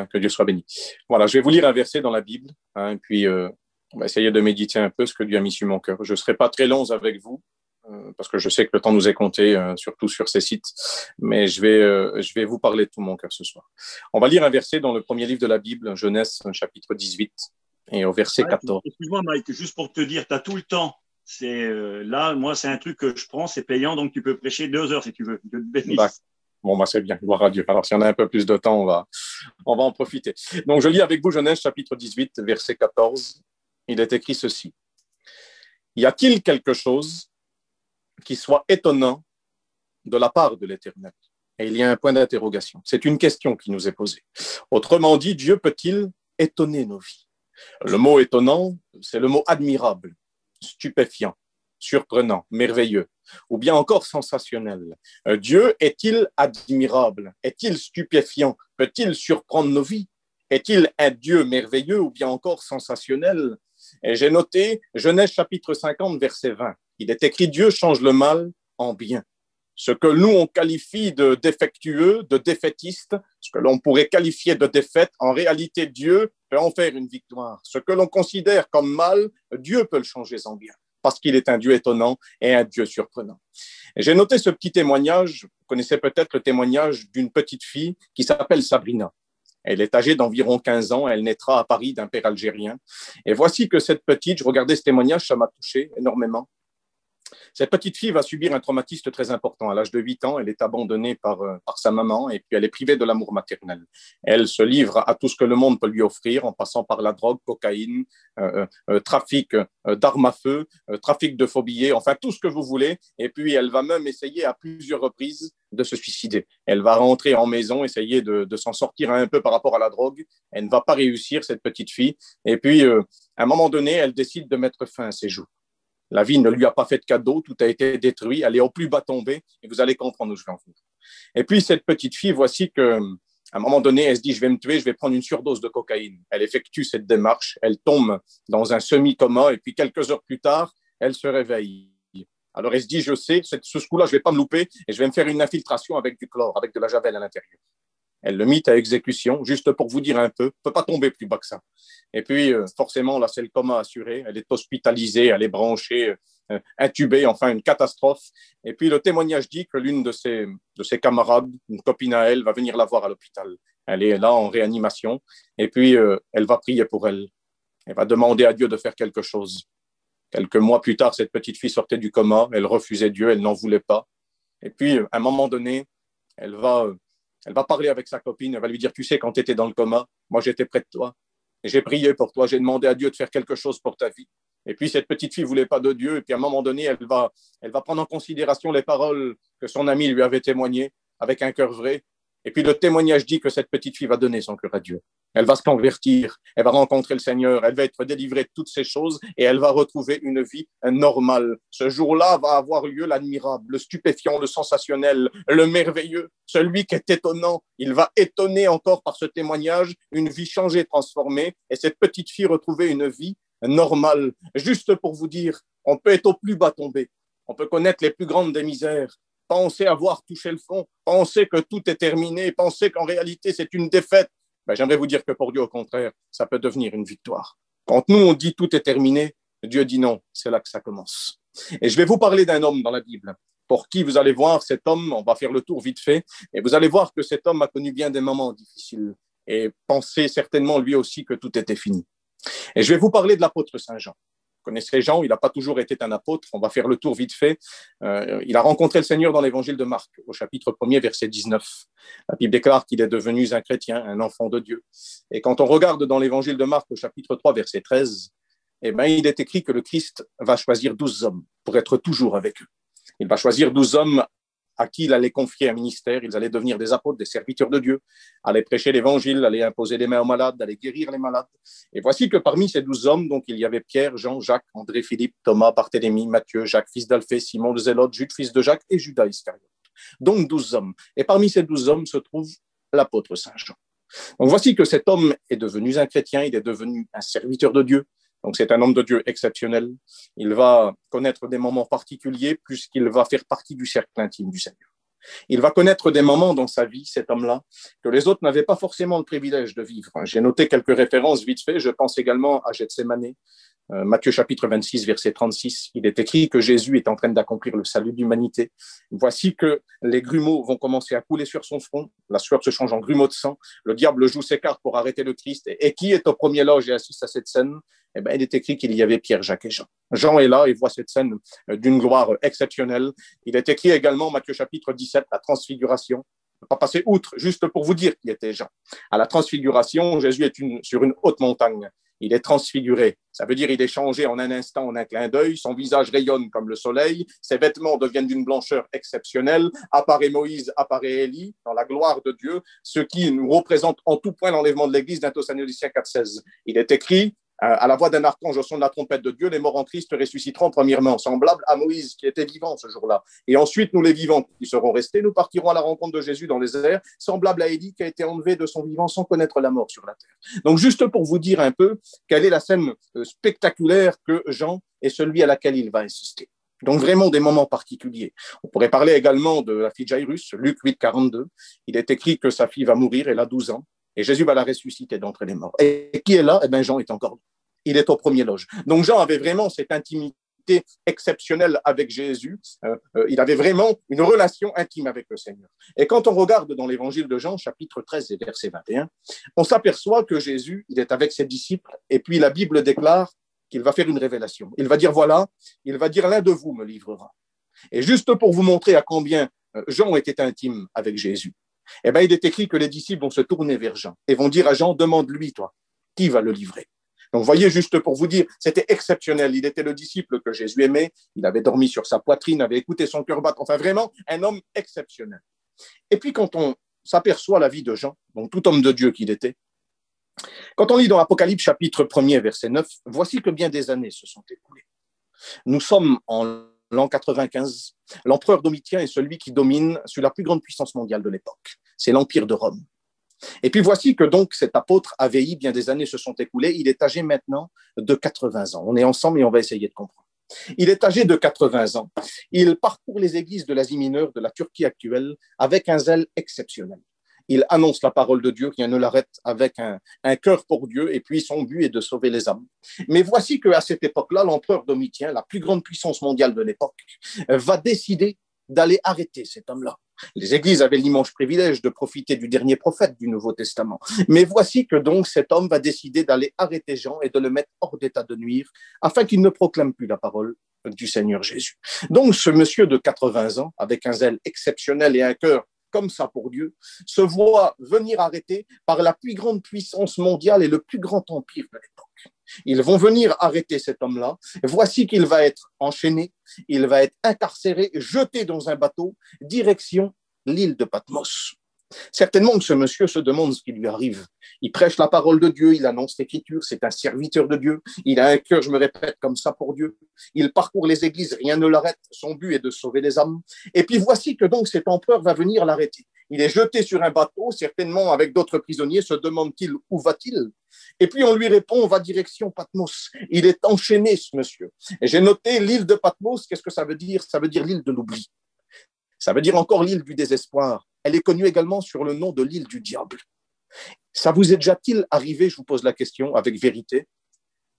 Que Dieu soit béni. Voilà, je vais vous lire un verset dans la Bible, hein, et puis on va essayer de méditer un peu ce que Dieu a mis sur mon cœur. Je ne serai pas très long avec vous, parce que je sais que le temps nous est compté, surtout sur ces sites, mais je vais vous parler de tout mon cœur ce soir. On va lire un verset dans le premier livre de la Bible, Genèse, chapitre 18, et au verset 14. Excuse-moi, Mike, juste pour te dire, tu as tout le temps. Là, moi, c'est un truc que je prends, c'est payant, donc tu peux prêcher 2 heures si tu veux. Dieu te bénisse. Bon, bah, c'est bien, gloire à Dieu. Alors, si on a un peu plus de temps, on va en profiter. Donc, je lis avec vous Genèse, chapitre 18, verset 14. Il est écrit ceci. Y a-t-il quelque chose qui soit étonnant de la part de l'Éternel? Et il y a un point d'interrogation. C'est une question qui nous est posée. Autrement dit, Dieu peut-il étonner nos vies? Le mot étonnant, c'est le mot admirable, stupéfiant, surprenant, merveilleux, ou bien encore sensationnel. Dieu est-il admirable? Est-il stupéfiant? Peut-il surprendre nos vies? Est-il un Dieu merveilleux ou bien encore sensationnel? Et j'ai noté Genèse chapitre 50, verset 20. Il est écrit, Dieu change le mal en bien. Ce que nous, on qualifie de défectueux, de défaitiste, ce que l'on pourrait qualifier de défaite, en réalité, Dieu peut en faire une victoire. Ce que l'on considère comme mal, Dieu peut le changer en bien, parce qu'il est un Dieu étonnant et un Dieu surprenant. Et j'ai noté ce petit témoignage, vous connaissez peut-être le témoignage d'une petite fille qui s'appelle Sabrina. Elle est âgée d'environ 15 ans, elle naîtra à Paris d'un père algérien. Et voici que cette petite, je regardais ce témoignage, ça m'a touché énormément. Cette petite fille va subir un traumatisme très important. À l'âge de 8 ans, elle est abandonnée par sa maman et puis elle est privée de l'amour maternel. Elle se livre à tout ce que le monde peut lui offrir en passant par la drogue, cocaïne, trafic d'armes à feu, trafic de faux billets, enfin tout ce que vous voulez. Et puis elle va même essayer à plusieurs reprises de se suicider. Elle va rentrer en maison, essayer de s'en sortir un peu par rapport à la drogue. Elle ne va pas réussir, cette petite fille. Et puis, à un moment donné, elle décide de mettre fin à ses jours. La vie ne lui a pas fait de cadeau, tout a été détruit, elle est au plus bas tombée, et vous allez comprendre où je vais en venir. Et puis, cette petite fille, voici qu'à un moment donné, elle se dit, je vais me tuer, je vais prendre une surdose de cocaïne. Elle effectue cette démarche, elle tombe dans un semi-coma, et puis quelques heures plus tard, elle se réveille. Alors, elle se dit, je sais, ce coup-là, je ne vais pas me louper, et je vais me faire une infiltration avec du chlore, avec de la javel à l'intérieur. Elle le mit à exécution, juste pour vous dire un peu, ne peut pas tomber plus bas que ça. Et puis, forcément, là, c'est le coma assuré, elle est hospitalisée, elle est branchée, intubée, enfin, une catastrophe. Et puis, le témoignage dit que l'une de ses camarades, une copine à elle, va venir la voir à l'hôpital. Elle est là en réanimation, et puis, elle va prier pour elle. Elle va demander à Dieu de faire quelque chose. Quelques mois plus tard, cette petite fille sortait du coma, elle refusait Dieu, elle n'en voulait pas. Et puis, à un moment donné, elle va parler avec sa copine, elle va lui dire, tu sais, quand tu étais dans le coma, moi j'étais près de toi, et j'ai prié pour toi, j'ai demandé à Dieu de faire quelque chose pour ta vie. Et puis cette petite fille ne voulait pas de Dieu, et puis à un moment donné, elle va prendre en considération les paroles que son ami lui avait témoignées avec un cœur vrai. Et puis le témoignage dit que cette petite fille va donner son cœur à Dieu. Elle va se convertir, elle va rencontrer le Seigneur, elle va être délivrée de toutes ces choses et elle va retrouver une vie normale. Ce jour-là va avoir lieu l'admirable, le stupéfiant, le sensationnel, le merveilleux, celui qui est étonnant. Il va étonner encore par ce témoignage une vie changée, transformée et cette petite fille retrouver une vie normale. Juste pour vous dire, on peut être au plus bas tombé, on peut connaître les plus grandes des misères, penser avoir touché le fond, penser que tout est terminé, penser qu'en réalité c'est une défaite. Ben, j'aimerais vous dire que pour Dieu, au contraire, ça peut devenir une victoire. Quand nous, on dit tout est terminé, Dieu dit non, c'est là que ça commence. Et je vais vous parler d'un homme dans la Bible, pour qui vous allez voir cet homme, on va faire le tour vite fait, et vous allez voir que cet homme a connu bien des moments difficiles, et pensait certainement lui aussi que tout était fini. Et je vais vous parler de l'apôtre Saint Jean. Vous connaissez Jean, il n'a pas toujours été un apôtre, on va faire le tour vite fait. Il a rencontré le Seigneur dans l'évangile de Marc, au chapitre 1er, verset 19. La Bible déclare qu'il est devenu un chrétien, un enfant de Dieu. Et quand on regarde dans l'évangile de Marc, au chapitre 3, verset 13, eh ben, il est écrit que le Christ va choisir 12 hommes pour être toujours avec eux. Il va choisir 12 hommes à qui il allait confier un ministère, ils allaient devenir des apôtres, des serviteurs de Dieu, allaient prêcher l'évangile, allaient imposer les mains aux malades, allaient guérir les malades. Et voici que parmi ces 12 hommes, donc il y avait Pierre, Jean, Jacques, André, Philippe, Thomas, Barthélemy, Matthieu, Jacques, fils d'Alphée, Simon le Zélote, Jude, fils de Jacques, et Judas Iscariote. Donc 12 hommes. Et parmi ces 12 hommes se trouve l'apôtre Saint Jean. Donc voici que cet homme est devenu un chrétien, il est devenu un serviteur de Dieu. Donc c'est un homme de Dieu exceptionnel. Il va connaître des moments particuliers puisqu'il va faire partie du cercle intime du Seigneur. Il va connaître des moments dans sa vie, cet homme-là, que les autres n'avaient pas forcément le privilège de vivre. J'ai noté quelques références vite fait. Je pense également à Gethsémané, Matthieu chapitre 26, verset 36. Il est écrit que Jésus est en train d'accomplir le salut de l'humanité. Voici que les grumeaux vont commencer à couler sur son front. La sueur se change en grumeaux de sang. Le diable joue ses cartes pour arrêter le Christ. Et qui est au premier loge et assiste à cette scène? Eh bien, il est écrit qu'il y avait Pierre, Jacques et Jean. Jean est là et voit cette scène d'une gloire exceptionnelle. Il est écrit également, Matthieu chapitre 17, la transfiguration. Je ne vais pas passer outre, juste pour vous dire qui était Jean. À la transfiguration, Jésus est sur une haute montagne. Il est transfiguré. Ça veut dire qu'il est changé en un instant, en un clin d'œil. Son visage rayonne comme le soleil. Ses vêtements deviennent d'une blancheur exceptionnelle. Apparaît Moïse, apparaît Élie, dans la gloire de Dieu, ce qui nous représente en tout point l'enlèvement de l'Église d'un Thessaloniciens 4,16. Il est écrit, à la voix d'un archange au son de la trompette de Dieu, les morts en Christ ressusciteront premièrement, semblable à Moïse qui était vivant ce jour-là. Et ensuite, nous les vivants qui serons restés, nous partirons à la rencontre de Jésus dans les airs, semblable à Élie qui a été enlevé de son vivant sans connaître la mort sur la terre. Donc juste pour vous dire un peu quelle est la scène spectaculaire que Jean est celui à laquelle il va insister. Donc vraiment des moments particuliers. On pourrait parler également de la fille de Jairus, Luc 8, 42. Il est écrit que sa fille va mourir, elle a 12 ans. Et Jésus va la ressusciter d'entre les morts. Et qui est là? Eh bien, Jean est encore là. Il est au premier loge. Donc, Jean avait vraiment cette intimité exceptionnelle avec Jésus. Il avait vraiment une relation intime avec le Seigneur. Et quand on regarde dans l'évangile de Jean, chapitre 13 et verset 21, on s'aperçoit que Jésus, il est avec ses disciples. Et puis, la Bible déclare qu'il va faire une révélation. Il va dire, voilà, il va dire, l'un de vous me livrera. Et juste pour vous montrer à combien Jean était intime avec Jésus, eh bien, il est écrit que les disciples vont se tourner vers Jean et vont dire à Jean, demande-lui, toi, qui va le livrer? Donc, voyez, juste pour vous dire, c'était exceptionnel. Il était le disciple que Jésus aimait. Il avait dormi sur sa poitrine, avait écouté son cœur battre. Enfin, vraiment, un homme exceptionnel. Et puis, quand on s'aperçoit la vie de Jean, donc tout homme de Dieu qu'il était, quand on lit dans Apocalypse chapitre 1er, verset 9, voici que bien des années se sont écoulées. Nous sommes en l'an 95, l'empereur Domitien est celui qui domine sur la plus grande puissance mondiale de l'époque. C'est l'Empire de Rome. Et puis voici que donc cet apôtre a vieilli, bien des années se sont écoulées, il est âgé maintenant de 80 ans. On est ensemble et on va essayer de comprendre. Il est âgé de 80 ans. Il parcourt les églises de l'Asie mineure, de la Turquie actuelle, avec un zèle exceptionnel. Il annonce la parole de Dieu, rien ne l'arrête, avec un cœur pour Dieu, et puis son but est de sauver les âmes. Mais voici qu'à cette époque-là, l'empereur Domitien, la plus grande puissance mondiale de l'époque, va décider d'aller arrêter cet homme-là. Les églises avaient l'immense privilège de profiter du dernier prophète du Nouveau Testament. Mais voici que donc cet homme va décider d'aller arrêter Jean et de le mettre hors d'état de nuire, afin qu'il ne proclame plus la parole du Seigneur Jésus. Donc ce monsieur de 80 ans, avec un zèle exceptionnel et un cœur comme ça pour Dieu, se voit venir arrêter par la plus grande puissance mondiale et le plus grand empire de l'époque. Ils vont venir arrêter cet homme-là. Voici qu'il va être enchaîné, il va être incarcéré, jeté dans un bateau, direction l'île de Patmos. Certainement que ce monsieur se demande ce qui lui arrive. Il prêche la parole de Dieu, il annonce l'Écriture, c'est un serviteur de Dieu, il a un cœur, je me répète, comme ça pour Dieu. Il parcourt les églises, rien ne l'arrête, son but est de sauver les âmes. Et puis voici que donc cet empereur va venir l'arrêter. Il est jeté sur un bateau, certainement avec d'autres prisonniers, se demande-t-il où va-t-il? Et puis on lui répond, on va direction Patmos. Il est enchaîné, ce monsieur. Et j'ai noté l'île de Patmos, qu'est-ce que ça veut dire? Ça veut dire l'île de l'oubli. Ça veut dire encore l'île du désespoir. Elle est connue également sur le nom de l'île du diable. Ça vous est déjà-t-il arrivé, je vous pose la question avec vérité,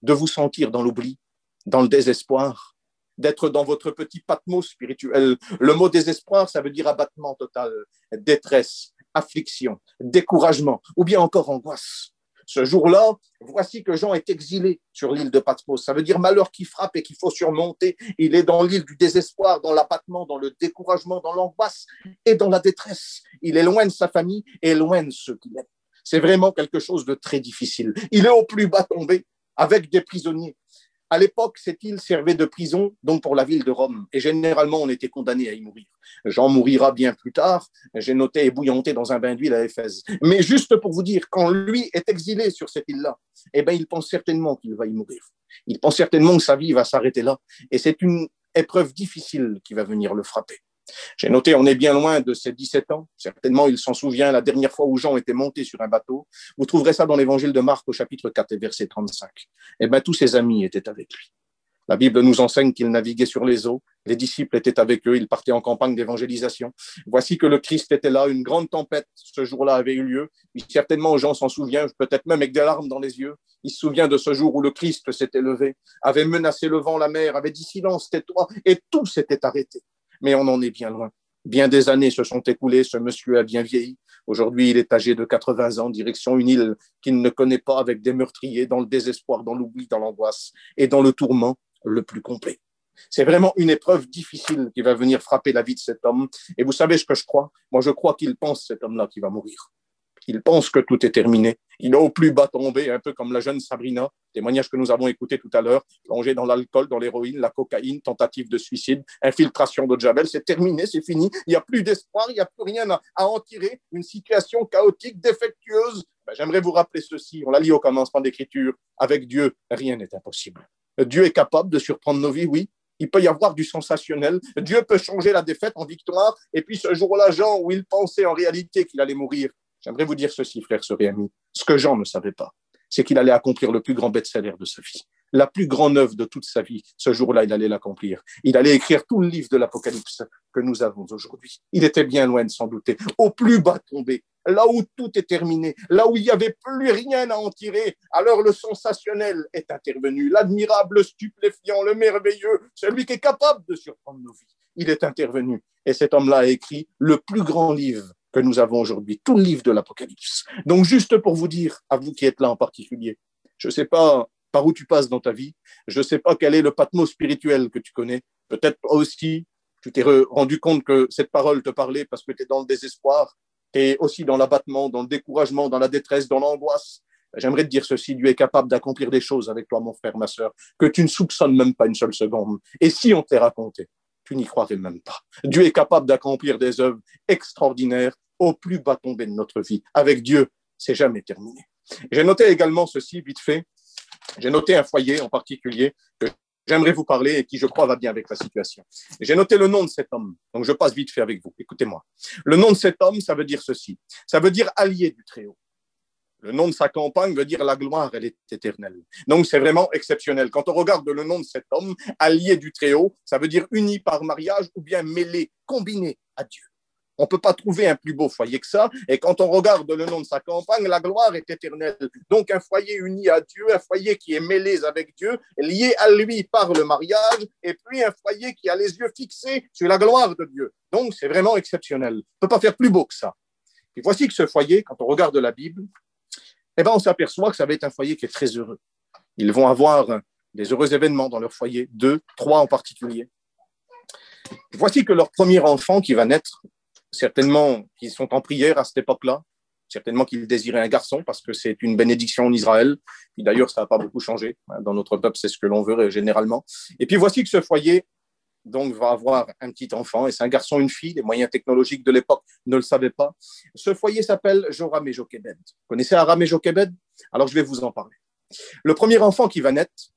de vous sentir dans l'oubli, dans le désespoir, d'être dans votre petit Patmos spirituel? Le mot désespoir, ça veut dire abattement total, détresse, affliction, découragement, ou bien encore angoisse. Ce jour-là, voici que Jean est exilé sur l'île de Patmos. Ça veut dire malheur qui frappe et qu'il faut surmonter. Il est dans l'île du désespoir, dans l'abattement, dans le découragement, dans l'angoisse et dans la détresse. Il est loin de sa famille et loin de ceux qu'il aime. C'est vraiment quelque chose de très difficile. Il est au plus bas tombé avec des prisonniers. À l'époque, cette île servait de prison donc pour la ville de Rome. Et généralement, on était condamné à y mourir. Jean mourira bien plus tard. J'ai noté ébouillanté dans un bain d'huile à Éphèse. Mais juste pour vous dire, quand lui est exilé sur cette île-là, eh ben, il pense certainement qu'il va y mourir. Il pense certainement que sa vie va s'arrêter là. Et c'est une épreuve difficile qui va venir le frapper. J'ai noté, on est bien loin de ses 17 ans. Certainement, il s'en souvient la dernière fois où Jean était monté sur un bateau. Vous trouverez ça dans l'évangile de Marc au chapitre 4 et verset 35. Eh bien, tous ses amis étaient avec lui. La Bible nous enseigne qu'ils naviguaient sur les eaux. Les disciples étaient avec eux. Ils partaient en campagne d'évangélisation. Voici que le Christ était là. Une grande tempête, ce jour-là, avait eu lieu. Et certainement, Jean s'en souvient, peut-être même avec des larmes dans les yeux. Il se souvient de ce jour où le Christ s'était levé, avait menacé le vent, la mer, avait dit silence, tais-toi, et tout s'était arrêté. Mais on en est bien loin. Bien des années se sont écoulées. Ce monsieur a bien vieilli. Aujourd'hui, il est âgé de 80 ans, direction une île qu'il ne connaît pas, avec des meurtriers, dans le désespoir, dans l'oubli, dans l'angoisse et dans le tourment le plus complet. C'est vraiment une épreuve difficile qui va venir frapper la vie de cet homme. Et vous savez ce que je crois? Moi, je crois qu'il pense, cet homme-là, qu'il va mourir. Il pense que tout est terminé. Il est au plus bas tombé, un peu comme la jeune Sabrina, témoignage que nous avons écouté tout à l'heure, plongé dans l'alcool, dans l'héroïne, la cocaïne, tentative de suicide, infiltration de Djabel. C'est terminé, c'est fini. Il n'y a plus d'espoir, il n'y a plus rien à en tirer. Une situation chaotique, défectueuse. J'aimerais vous rappeler ceci. On l'a lu au commencement d'Écriture. Avec Dieu, rien n'est impossible. Dieu est capable de surprendre nos vies, oui. Il peut y avoir du sensationnel. Dieu peut changer la défaite en victoire. Et puis ce jour-là, Jean, où il pensait en réalité qu'il allait mourir, j'aimerais vous dire ceci, frères, sœurs et amis. Ce que Jean ne savait pas, c'est qu'il allait accomplir le plus grand best-seller de sa vie. La plus grande œuvre de toute sa vie, ce jour-là, il allait l'accomplir. Il allait écrire tout le livre de l'Apocalypse que nous avons aujourd'hui. Il était bien loin de s'en douter. Au plus bas tombé, là où tout est terminé, là où il n'y avait plus rien à en tirer, alors le sensationnel est intervenu. L'admirable, le stupéfiant, le merveilleux, celui qui est capable de surprendre nos vies, il est intervenu. Et cet homme-là a écrit le plus grand livre que nous avons aujourd'hui, tout le livre de l'Apocalypse. Donc, juste pour vous dire, à vous qui êtes là en particulier, je ne sais pas par où tu passes dans ta vie, je ne sais pas quel est le patmos spirituel que tu connais, peut-être toi aussi, tu t'es rendu compte que cette parole te parlait parce que tu es dans le désespoir, tu es aussi dans l'abattement, dans le découragement, dans la détresse, dans l'angoisse. J'aimerais te dire ceci, Dieu est capable d'accomplir des choses avec toi, mon frère, ma sœur, que tu ne soupçonnes même pas une seule seconde. Et si on te les racontait, tu n'y croirais même pas. Dieu est capable d'accomplir des œuvres extraordinaires au plus bas tombé de notre vie. Avec Dieu, c'est jamais terminé. J'ai noté également ceci, vite fait. J'ai noté un foyer en particulier que j'aimerais vous parler et qui, je crois, va bien avec la situation. J'ai noté le nom de cet homme. Donc, je passe vite fait avec vous. Écoutez-moi. Le nom de cet homme, ça veut dire ceci. Ça veut dire allié du Très-Haut. Le nom de sa campagne veut dire la gloire, elle est éternelle. Donc, c'est vraiment exceptionnel. Quand on regarde le nom de cet homme, allié du Très-Haut, ça veut dire uni par mariage ou bien mêlé, combiné à Dieu. On ne peut pas trouver un plus beau foyer que ça. Et quand on regarde le nom de sa campagne, la gloire est éternelle. Donc, un foyer uni à Dieu, un foyer qui est mêlé avec Dieu, lié à lui par le mariage, et puis un foyer qui a les yeux fixés sur la gloire de Dieu. Donc, c'est vraiment exceptionnel. On ne peut pas faire plus beau que ça. Et voici que ce foyer, quand on regarde la Bible, eh ben, on s'aperçoit que ça va être un foyer qui est très heureux. Ils vont avoir des heureux événements dans leur foyer, 2, 3 en particulier. Voici que leur premier enfant qui va naître, certainement qu'ils sont en prière à cette époque-là, certainement qu'ils désiraient un garçon parce que c'est une bénédiction en Israël. Puis d'ailleurs, ça n'a pas beaucoup changé. Dans notre peuple, c'est ce que l'on veut généralement. Et puis voici que ce foyer donc, va avoir un petit enfant, et c'est un garçon, une fille. Les moyens technologiques de l'époque ne le savaient pas. Ce foyer s'appelle Joram et Jochebed. Vous connaissez Aram et Jochebed? Alors, je vais vous en parler. Le premier enfant qui va naître,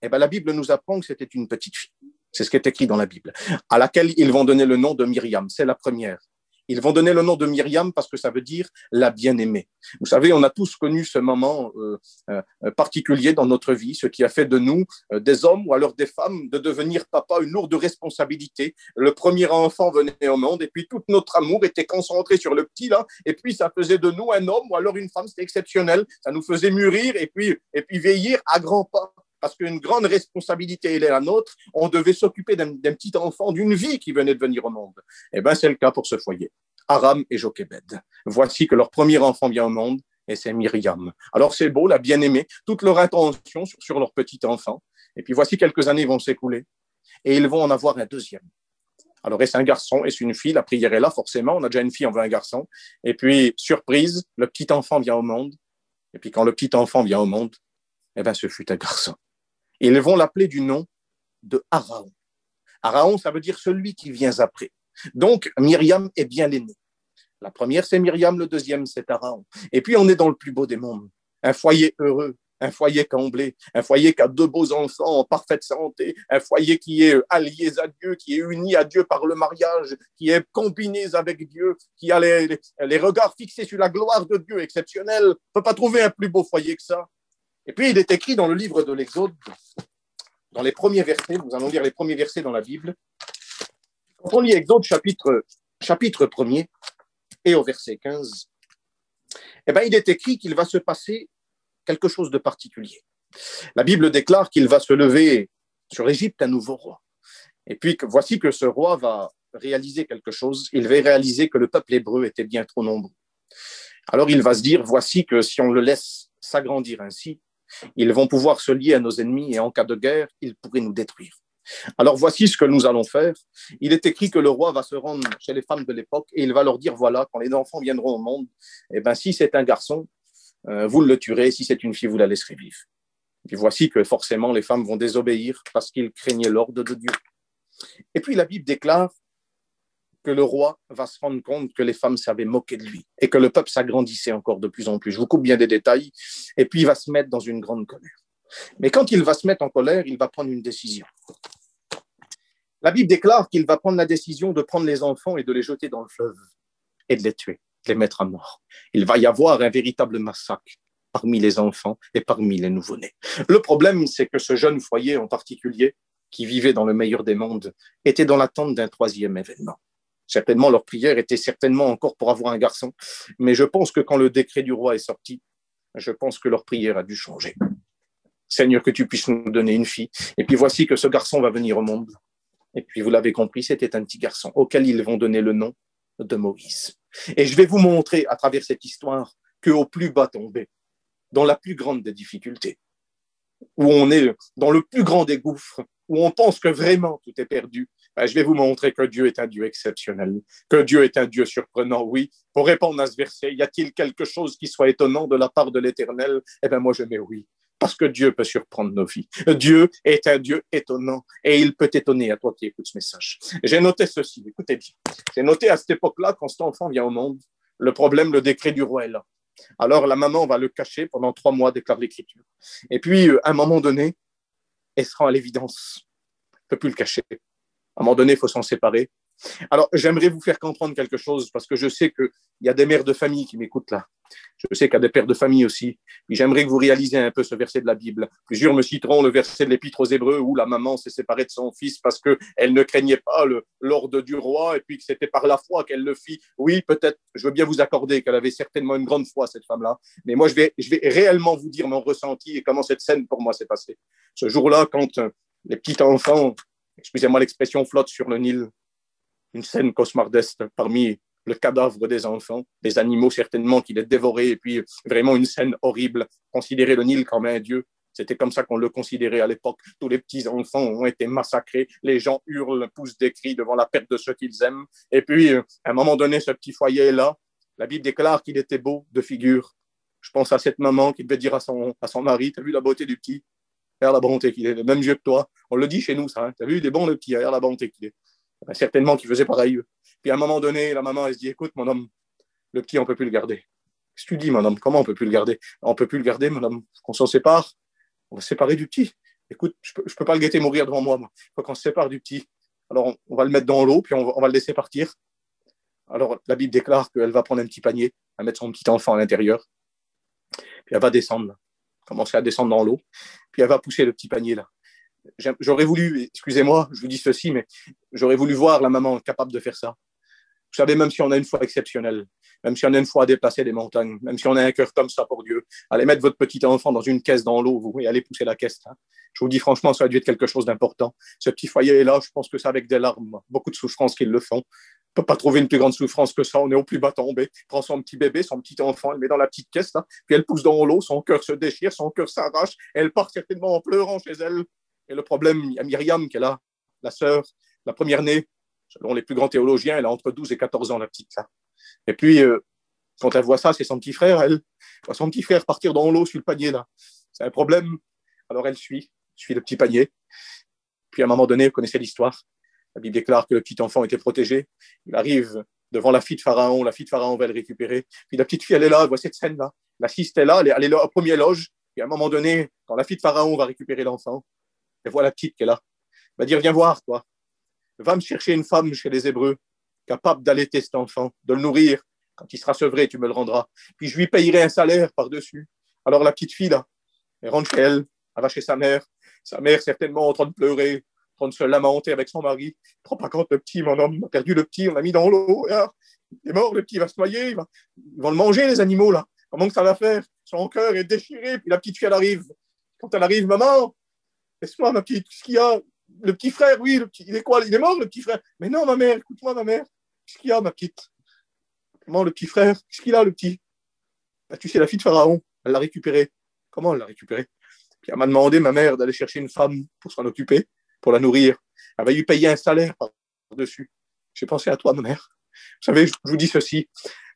eh ben, la Bible nous apprend que c'était une petite fille. C'est ce qui est écrit dans la Bible, à laquelle ils vont donner le nom de Myriam. C'est la première. Ils vont donner le nom de Myriam parce que ça veut dire la bien-aimée. Vous savez, on a tous connu ce moment particulier dans notre vie, ce qui a fait de nous des hommes ou alors des femmes de devenir papa, une lourde responsabilité. Le premier enfant venait au monde et puis tout notre amour était concentré sur le petit là, et puis ça faisait de nous un homme ou alors une femme, c'était exceptionnel. Ça nous faisait mûrir et puis vieillir à grands pas. Parce qu'une grande responsabilité est la nôtre, on devait s'occuper d'un petit enfant, d'une vie qui venait de venir au monde. Eh bien, c'est le cas pour ce foyer. Aram et Jochebed. Voici que leur premier enfant vient au monde, et c'est Myriam. Alors, c'est beau, la bien-aimée, toute leur intention sur leur petit enfant. Et puis, voici quelques années vont s'écouler, et ils vont en avoir un deuxième. Alors, est-ce un garçon, est-ce une fille? La prière est là, forcément. On a déjà une fille, on veut un garçon. Et puis, surprise, le petit enfant vient au monde. Et puis, quand le petit enfant vient au monde, eh bien, ce fut un garçon. Et ils vont l'appeler du nom de Araon. Araon, ça veut dire celui qui vient après. Donc, Myriam est bien l'aînée. La première, c'est Myriam, le deuxième, c'est Araon. Et puis, on est dans le plus beau des mondes. Un foyer heureux, un foyer comblé, un foyer qui a 2 beaux enfants en parfaite santé, un foyer qui est allié à Dieu, qui est uni à Dieu par le mariage, qui est combiné avec Dieu, qui a les regards fixés sur la gloire de Dieu exceptionnelle. On ne peut pas trouver un plus beau foyer que ça. Et puis, il est écrit dans le livre de l'Exode dans les premiers versets, nous allons lire les premiers versets dans la Bible. Quand on lit Exode chapitre 1er et au verset 15, eh bien, il est écrit qu'il va se passer quelque chose de particulier. La Bible déclare qu'il va se lever sur l'Égypte un nouveau roi. Et puis, voici que ce roi va réaliser quelque chose. Il va réaliser que le peuple hébreu était bien trop nombreux. Alors, il va se dire, voici que si on le laisse s'agrandir ainsi, ils vont pouvoir se lier à nos ennemis et en cas de guerre, ils pourraient nous détruire. Alors, voici ce que nous allons faire. Il est écrit que le roi va se rendre chez les femmes de l'époque et il va leur dire, voilà, quand les enfants viendront au monde, eh ben, si c'est un garçon, vous le tuerez, si c'est une fille, vous la laisserez vivre. Et voici que forcément les femmes vont désobéir parce qu'ils craignaient l'ordre de Dieu. Et puis la Bible déclare que le roi va se rendre compte que les femmes s'avaient moqué de lui et que le peuple s'agrandissait encore de plus en plus. Je vous coupe bien des détails. Et puis il va se mettre dans une grande colère. Mais quand il va se mettre en colère, il va prendre une décision. La Bible déclare qu'il va prendre la décision de prendre les enfants et de les jeter dans le fleuve et de les tuer, de les mettre à mort. Il va y avoir un véritable massacre parmi les enfants et parmi les nouveau-nés. Le problème, c'est que ce jeune foyer en particulier, qui vivait dans le meilleur des mondes, était dans l'attente d'un troisième événement. Certainement, leur prière était certainement encore pour avoir un garçon, mais je pense que quand le décret du roi est sorti, je pense que leur prière a dû changer. Seigneur, que tu puisses nous donner une fille. Et puis voici que ce garçon va venir au monde. Et puis vous l'avez compris, c'était un petit garçon auquel ils vont donner le nom de Moïse. Et je vais vous montrer à travers cette histoire qu'au plus bas tombé, dans la plus grande des difficultés, où on est dans le plus grand des gouffres, où on pense que vraiment tout est perdu, je vais vous montrer que Dieu est un Dieu exceptionnel, que Dieu est un Dieu surprenant. Oui, pour répondre à ce verset, y a-t-il quelque chose qui soit étonnant de la part de l'Éternel? Eh bien, moi, je mets oui, parce que Dieu peut surprendre nos vies. Dieu est un Dieu étonnant et il peut t'étonner à toi qui écoutes ce message. J'ai noté ceci, écoutez bien. J'ai noté à cette époque-là, quand cet enfant vient au monde, le problème, le décret du roi est là. Alors, la maman va le cacher pendant 3 mois, déclare l'Écriture. Et puis, à un moment donné, elle se rend à l'évidence. Elle ne peut plus le cacher. À un moment donné, il faut s'en séparer. Alors, j'aimerais vous faire comprendre quelque chose parce que je sais qu'il y a des mères de famille qui m'écoutent là. Je sais qu'il y a des pères de famille aussi. Et j'aimerais que vous réalisiez un peu ce verset de la Bible. Plusieurs me citeront le verset de l'Épître aux Hébreux où la maman s'est séparée de son fils parce qu'elle ne craignait pas l'ordre du roi et puis que c'était par la foi qu'elle le fit. Oui, peut-être, je veux bien vous accorder qu'elle avait certainement une grande foi, cette femme-là. Mais moi, je vais réellement vous dire mon ressenti et comment cette scène pour moi s'est passée. Ce jour-là, quand les petits enfants, excusez-moi l'expression, flottent sur le Nil, une scène cauchemardesque parmi le cadavre des enfants, des animaux certainement qui les dévoraient, et puis vraiment une scène horrible. Considérer le Nil comme un dieu, c'était comme ça qu'on le considérait à l'époque. Tous les petits enfants ont été massacrés, les gens hurlent, poussent des cris devant la perte de ceux qu'ils aiment. Et puis, à un moment donné, ce petit foyer est là. La Bible déclare qu'il était beau de figure. Je pense à cette maman qui devait dire à son mari, t'as vu la beauté du petit? Regarde la bonté qu'il est, le même yeux que toi. On le dit chez nous, ça. Hein. T'as vu, il est bon le petit, regarde la bonté qu'il est. Ben, certainement qu'il faisait pareil. Puis à un moment donné, la maman, elle se dit, écoute, mon homme, le petit, on ne peut plus le garder. Qu'est-ce que tu dis, mon homme? Comment on ne peut plus le garder? On ne peut plus le garder, mon homme. Qu'on s'en sépare. On va se séparer du petit. Écoute, je ne peux pas le guetter mourir devant moi. Il faut qu'on se sépare du petit. Alors, on va le mettre dans l'eau, puis on va le laisser partir. Alors, la Bible déclare qu'elle va prendre un petit panier, elle va mettre son petit enfant à l'intérieur. Puis elle va descendre, commencer à descendre dans l'eau. Puis elle va pousser le petit panier là. J'aurais voulu, excusez-moi, je vous dis ceci, mais j'aurais voulu voir la maman capable de faire ça. Vous savez, même si on a une foi exceptionnelle, même si on a une foi à déplacer des montagnes, même si on a un cœur comme ça pour Dieu, allez mettre votre petit enfant dans une caisse dans l'eau, vous, et allez pousser la caisse. Hein. Je vous dis franchement, ça a dû être quelque chose d'important. Ce petit foyer est là, je pense que c'est avec des larmes, beaucoup de souffrances qu'ils le font. On ne peut pas trouver une plus grande souffrance que ça. On est au plus bas tombé. Elle prend son petit bébé, son petit enfant, elle le met dans la petite caisse, là, puis elle pousse dans l'eau, son cœur se déchire, son cœur s'arrache, elle part certainement en pleurant chez elle. Et le problème, il y a Myriam qui est là, la sœur, la première-née. Selon les plus grands théologiens, elle a entre 12 et 14 ans, la petite. Là. Et puis, quand elle voit ça, c'est son petit frère, elle voit son petit frère partir dans l'eau sur le panier, là. C'est un problème. Alors, elle suit le petit panier. Puis, à un moment donné, vous connaissez l'histoire. La Bible déclare que le petit enfant était protégé. Il arrive devant la fille de Pharaon va le récupérer. Puis, la petite fille, elle est là, elle voit cette scène-là. La fille est là, elle est là au premier loge. Puis, à un moment donné, quand la fille de Pharaon va récupérer l'enfant, elle voit la petite qui est là. Elle va dire, viens voir, toi. Va me chercher une femme chez les Hébreux, capable d'allaiter cet enfant, de le nourrir. Quand il sera sevré, tu me le rendras. Puis je lui payerai un salaire par-dessus. Alors la petite fille, là, elle rentre chez elle, elle va chez sa mère. Sa mère, certainement, en train de pleurer, en train de se lamenter avec son mari. Je ne prends pas compte, le petit, mon homme, on a perdu le petit, on l'a mis dans l'eau. Il est mort, le petit, il va se noyer. Ils vont le manger, les animaux, là. Comment que ça va faire? Son cœur est déchiré, puis la petite fille, elle arrive. Quand elle arrive, maman, laisse-moi, ma petite, qu'est-ce qu'il y a? Le petit frère, oui, il est quoi? Il est mort, le petit frère. Mais non, ma mère, écoute-moi, ma mère. Qu'est-ce qu'il y a, ma petite? Comment le petit frère? Qu'est-ce qu'il a, le petit? Bah, tu sais, la fille de Pharaon, elle l'a récupéré. Comment elle l'a récupéré? Puis elle m'a demandé, ma mère, d'aller chercher une femme pour s'en occuper, pour la nourrir. Elle va lui payer un salaire par-dessus. J'ai pensé à toi, ma mère. Vous savez, je vous dis ceci.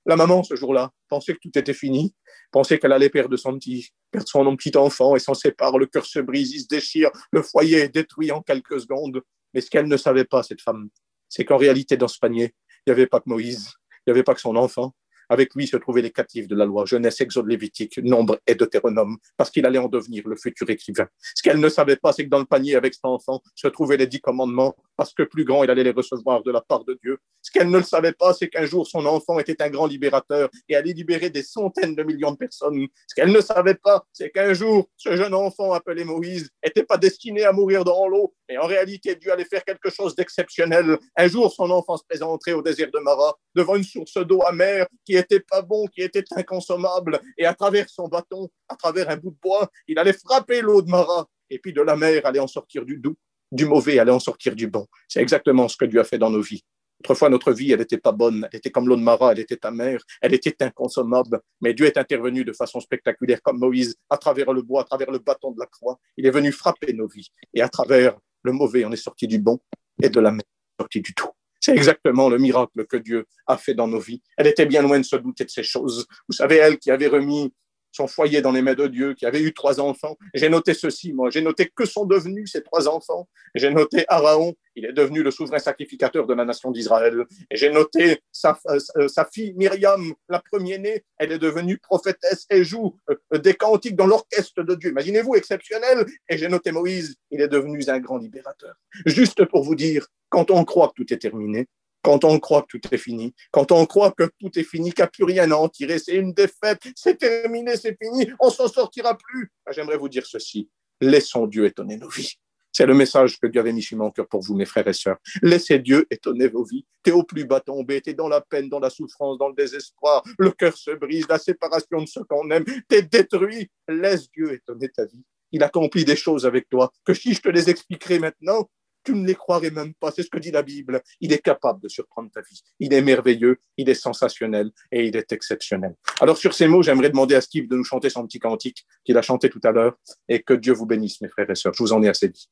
La maman, ce jour-là, pensait que tout était fini, pensait qu'elle allait perdre son petit enfant et s'en sépare, le cœur se brise, il se déchire, le foyer est détruit en quelques secondes. Mais ce qu'elle ne savait pas, cette femme, c'est qu'en réalité, dans ce panier, il n'y avait pas que Moïse, il n'y avait pas que son enfant. Avec lui se trouvaient les captifs de la loi, Genèse, Exode, Lévitique, Nombre et Deutéronome, parce qu'il allait en devenir le futur écrivain. Ce qu'elle ne savait pas, c'est que dans le panier avec cet enfant se trouvaient les 10 commandements, parce que plus grand, il allait les recevoir de la part de Dieu. Ce qu'elle ne le savait pas, c'est qu'un jour, son enfant était un grand libérateur et allait libérer des centaines de millions de personnes. Ce qu'elle ne savait pas, c'est qu'un jour, ce jeune enfant appelé Moïse n'était pas destiné à mourir dans l'eau, mais en réalité, Dieu allait faire quelque chose d'exceptionnel. Un jour, son enfant se présenterait au désert de Mara, devant une source d'eau amère qui était pas bon, qui était inconsommable, et à travers son bâton, à travers un bout de bois, il allait frapper l'eau de Mara, et puis de la mer allait en sortir du doux, du mauvais allait en sortir du bon. C'est exactement ce que Dieu a fait dans nos vies. Autrefois, notre vie, elle n'était pas bonne, elle était comme l'eau de Mara, elle était amère, elle était inconsommable, mais Dieu est intervenu de façon spectaculaire comme Moïse, à travers le bois, à travers le bâton de la croix. Il est venu frapper nos vies, et à travers le mauvais, on est sorti du bon, et de la mer, on est sorti du tout. C'est exactement le miracle que Dieu a fait dans nos vies. Elle était bien loin de se douter de ces choses. Vous savez, elle qui avait remis son foyer dans les mains de Dieu, qui avait eu 3 enfants. J'ai noté ceci, moi. J'ai noté que sont devenus ces 3 enfants. J'ai noté Aaron, il est devenu le souverain sacrificateur de la nation d'Israël. Et j'ai noté sa fille Myriam, la première-née, elle est devenue prophétesse et joue des cantiques dans l'orchestre de Dieu. Imaginez-vous, exceptionnel. Et j'ai noté Moïse, il est devenu un grand libérateur. Juste pour vous dire, quand on croit que tout est terminé, quand on croit que tout est fini, quand on croit que tout est fini, qu'il n'y a plus rien à en tirer, c'est une défaite, c'est terminé, c'est fini, on ne s'en sortira plus. J'aimerais vous dire ceci, laissons Dieu étonner nos vies. C'est le message que Dieu avait mis sur mon cœur pour vous, mes frères et sœurs. Laissez Dieu étonner vos vies. Tu es au plus bas tombé, tu es dans la peine, dans la souffrance, dans le désespoir, le cœur se brise, la séparation de ceux qu'on aime, tu es détruit. Laisse Dieu étonner ta vie. Il accomplit des choses avec toi, que si je te les expliquerai maintenant, tu ne les croirais même pas. C'est ce que dit la Bible. Il est capable de surprendre ta vie. Il est merveilleux, il est sensationnel et il est exceptionnel. Alors sur ces mots, j'aimerais demander à Steve de nous chanter son petit cantique qu'il a chanté tout à l'heure et que Dieu vous bénisse, mes frères et sœurs. Je vous en ai assez dit.